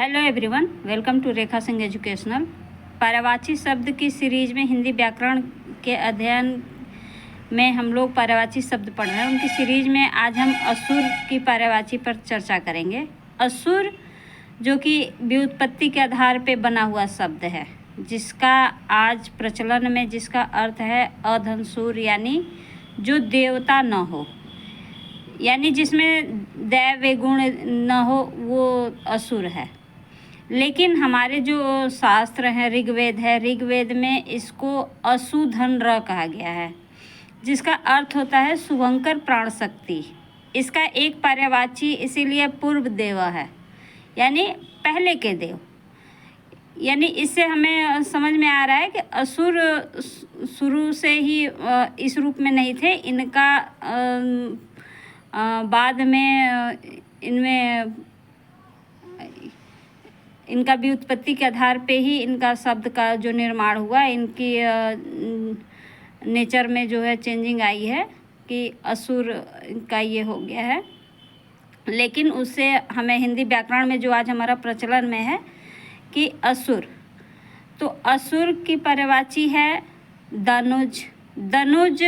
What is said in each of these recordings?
Hello everyone, welcome to Rekha Singh educational. पर्यायवाची शब्द की सीरीज में हिंदी व्याकरण के अध्ययन में हम लोग पर्यायवाची शब्द पढ़ रहे हैं। उनकी सीरीज में आज हम असुर की पर्यायवाची पर चर्चा करेंगे। असुर जो कि व्युत्पत्ति के आधार पे बना हुआ शब्द है, जिसका आज प्रचलन में जिसका अर्थ है अधनसुर, यानी जो देवता न हो, यानी जिसमें दैव गुण न हो, वो असुर है। लेकिन हमारे जो शास्त्र हैं, ऋग्वेद में इसको असुधन र कहा गया है, जिसका अर्थ होता है शुभंकर प्राण शक्ति। इसका एक पर्यायवाची इसीलिए पूर्व देव है, यानी पहले के देव। यानी इससे हमें समझ में आ रहा है कि असुर शुरू से ही इस रूप में नहीं थे। इनका बाद में इनका व्युत्पत्ति के आधार पे ही इनका शब्द का जो निर्माण हुआ, इनकी नेचर में जो है चेंजिंग आई है कि असुर का ये हो गया है। लेकिन उससे हमें हिंदी व्याकरण में जो आज हमारा प्रचलन में है कि असुर, तो असुर की पर्यायवाची है दनुज। दनुज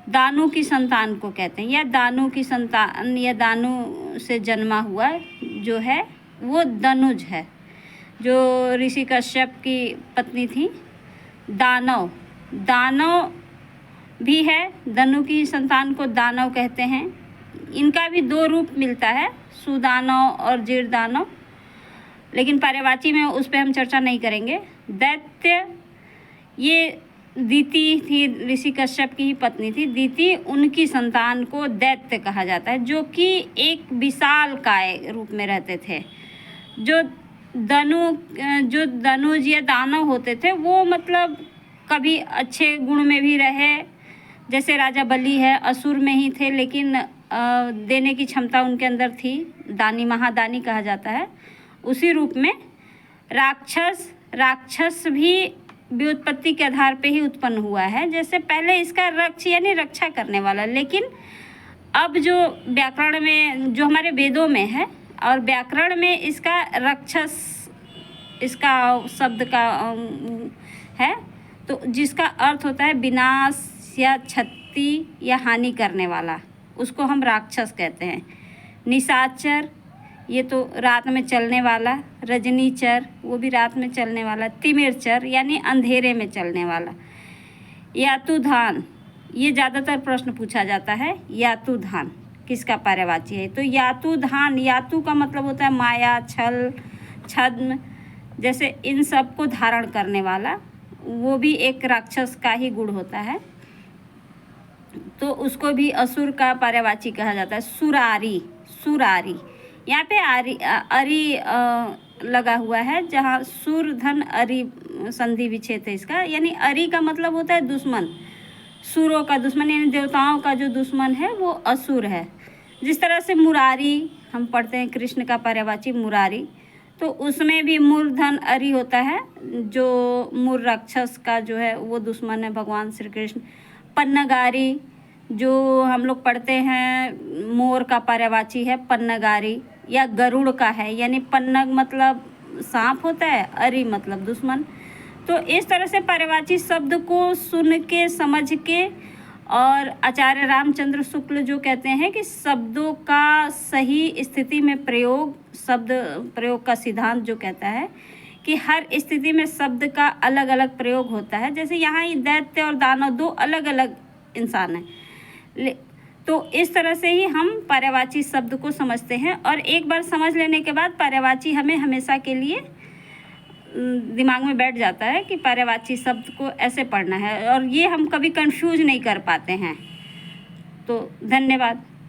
दानु की संतान को कहते हैं, या दानु की संतान, या दानु से जन्मा हुआ जो है वो दनुज है, जो ऋषि कश्यप की पत्नी थी। दानव भी है, दनु की संतान को दानव कहते हैं। इनका भी दो रूप मिलता है, सुदानव और जीरदानव, लेकिन पर्यायवाची में उस पर हम चर्चा नहीं करेंगे। दैत्य, ये दीति थी, ऋषि कश्यप की ही पत्नी थी दीति, उनकी संतान को दैत्य कहा जाता है, जो कि एक विशाल काय रूप में रहते थे। जो दनुज या दानव होते थे, वो मतलब कभी अच्छे गुण में भी रहे, जैसे राजा बलि है, असुर में ही थे, लेकिन देने की क्षमता उनके अंदर थी, दानी महादानी कहा जाता है। उसी रूप में राक्षस भी व्युत्पत्ति के आधार पे ही उत्पन्न हुआ है। जैसे पहले इसका रक्ष यानी रक्षा करने वाला, लेकिन अब जो व्याकरण में, जो हमारे वेदों में है और व्याकरण में, इसका रक्षस, इसका शब्द का है, तो जिसका अर्थ होता है विनाश या क्षति या हानि करने वाला, उसको हम राक्षस कहते हैं। निशाचर, ये तो रात में चलने वाला। रजनीचर, वो भी रात में चलने वाला। तिमिरचर, यानी अंधेरे में चलने वाला। यातुधान, ये ज़्यादातर प्रश्न पूछा जाता है, यातुधान किसका पर्यायवाची है। तो यातुधान, यातु का मतलब होता है माया, छल, छद्म, जैसे इन सब को धारण करने वाला, वो भी एक राक्षस का ही गुण होता है, तो उसको भी असुर का पर्यायवाची कहा जाता है। सुरारी, यहाँ पे अरी लगा हुआ है, जहाँ सुर धन अरी संधि विच्छेद है इसका, यानी अरी का मतलब होता है दुश्मन, सुरों का दुश्मन, यानी देवताओं का जो दुश्मन है वो असुर है। जिस तरह से मुरारी हम पढ़ते हैं, कृष्ण का पर्यायवाची मुरारी, तो उसमें भी मूर्धन अरी होता है, जो मूर राक्षस का जो है वो दुश्मन है भगवान श्री कृष्ण। पन्नगारी, जो हम लोग पढ़ते हैं, मोर का पर्यायवाची है पन्नगारी, या गरुड़ का है, यानी पन्नग मतलब सांप होता है, अरी मतलब दुश्मन। तो इस तरह से पर्यायवाची शब्द को सुन के, समझ के, और आचार्य रामचंद्र शुक्ल जो कहते हैं कि शब्दों का सही स्थिति में प्रयोग, शब्द प्रयोग का सिद्धांत जो कहता है कि हर स्थिति में शब्द का अलग अलग प्रयोग होता है। जैसे यहाँ ही दैत्य और दानव दो अलग अलग इंसान हैं, तो इस तरह से ही हम पर्यायवाची शब्द को समझते हैं। और एक बार समझ लेने के बाद पर्यायवाची हमें हमेशा के लिए दिमाग में बैठ जाता है कि पर्यायवाची शब्द को ऐसे पढ़ना है, और ये हम कभी कंफ्यूज नहीं कर पाते हैं। तो धन्यवाद।